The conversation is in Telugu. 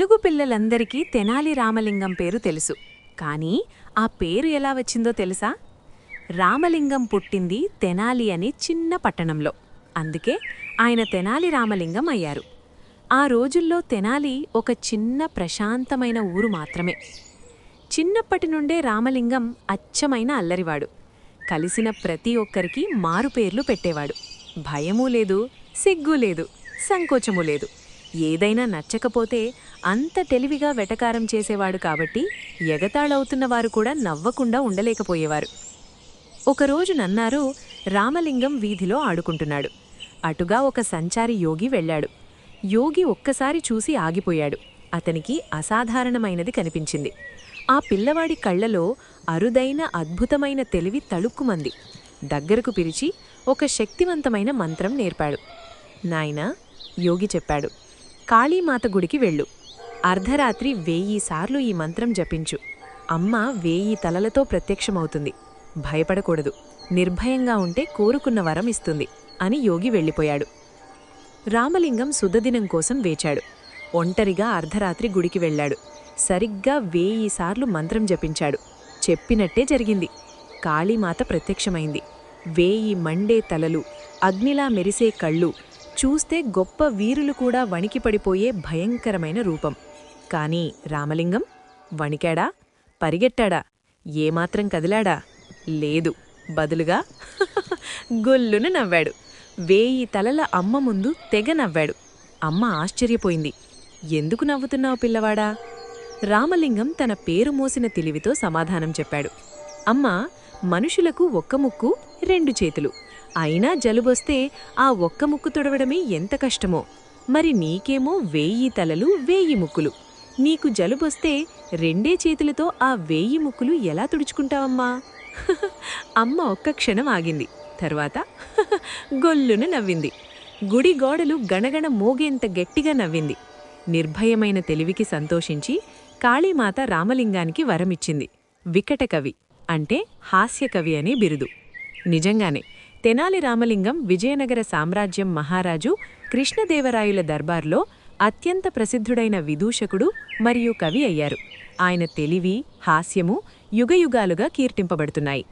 తెలుగు పిల్లలందరికీ తెనాలి రామలింగం పేరు తెలుసు. కానీ ఆ పేరు ఎలా వచ్చిందో తెలుసా? రామలింగం పుట్టింది తెనాలి అనే చిన్న పట్టణంలో. అందుకే ఆయన తెనాలి రామలింగం అయ్యారు. ఆ రోజుల్లో తెనాలి ఒక చిన్న ప్రశాంతమైన ఊరు మాత్రమే. చిన్నప్పటి నుండే రామలింగం అచ్చమైన అల్లరివాడు. కలిసిన ప్రతి ఒక్కరికి మారుపేర్లు పెట్టేవాడు. భయమూ లేదు, సిగ్గు లేదు, సంకోచమూ లేదు. ఏదైనా నచ్చకపోతే అంత తెలివిగా వెటకారం చేసేవాడు కాబట్టి ఎగతాళవుతున్నవారు కూడా నవ్వకుండా ఉండలేకపోయేవారు. ఒకరోజు నన్నారు రామలింగం వీధిలో ఆడుకుంటున్నాడు. అటుగా ఒక సంచారి యోగి వెళ్ళాడు. యోగి ఒక్కసారి చూసి ఆగిపోయాడు. అతనికి అసాధారణమైనది కనిపించింది. ఆ పిల్లవాడి కళ్లలో అరుదైన అద్భుతమైన తెలివి తళుక్కుమంది. దగ్గరకు పిలిచి ఒక శక్తివంతమైన మంత్రం నేర్పాడు. నాయనా, యోగి చెప్పాడు, కాళీమాత గుడికి వెళ్ళు. అర్ధరాత్రి 1000 సార్లు ఈ మంత్రం జపించు. అమ్మ 1000 తలలతో ప్రత్యక్షమవుతుంది. భయపడకూడదు, నిర్భయంగా ఉంటే కోరుకున్న వరం ఇస్తుంది అని యోగి వెళ్ళిపోయాడు. రామలింగం సుదదినం కోసం వేచాడు. ఒంటరిగా అర్ధరాత్రి గుడికి వెళ్ళాడు. సరిగ్గా 1000 సార్లు మంత్రం జపించాడు. చెప్పినట్టే జరిగింది. కాళీమాత ప్రత్యక్షమైంది. 1000 మండే తలలు, అగ్నిలా మెరిసే కళ్ళు, చూస్తే గొప్ప వీరులు కూడా వణికిపడిపోయే భయంకరమైన రూపం. కానీ రామలింగం వణికాడా? పరిగెట్టాడా? ఏమాత్రం కదిలాడా? లేదు. బదులుగా గొల్లున నవ్వాడు. 1000 తలల అమ్మ ముందు తెగ నవ్వాడు. అమ్మ ఆశ్చర్యపోయింది. ఎందుకు నవ్వుతున్నావు పిల్లవాడా? రామలింగం తన పేరు మోసిన తెలివితో సమాధానం చెప్పాడు. అమ్మా, మనుషులకు ఒక్క ముక్కు, 2 చేతులు. అయినా జలుబొస్తే ఆ ఒక్క ముక్కు తుడవడమే ఎంత కష్టమో. మరి నీకేమో 1000 తలలు, 1000 ముక్కులు. నీకు జలుబొస్తే 2 చేతులతో ఆ 1000 ముక్కులు ఎలా తుడుచుకుంటావమ్మా? అమ్మ ఒక్క క్షణం ఆగింది. తర్వాత గొల్లున నవ్వింది. గుడి గోడలు గణగణ మోగేంత గట్టిగా నవ్వింది. నిర్భయమైన తెలివికి సంతోషించి కాళీమాత రామలింగానికి వరమిచ్చింది. వికటకవి అంటే హాస్యకవి అనే బిరుదు. నిజంగానే తెనాలి రామలింగం విజయనగర సామ్రాజ్యం మహారాజు కృష్ణదేవరాయుల దర్బార్లో అత్యంత ప్రసిద్ధుడైన విదూషకుడు మరియు కవి అయ్యారు. ఆయన తెలివి, హాస్యము యుగయుగాలుగా కీర్తింపబడుతున్నాయి.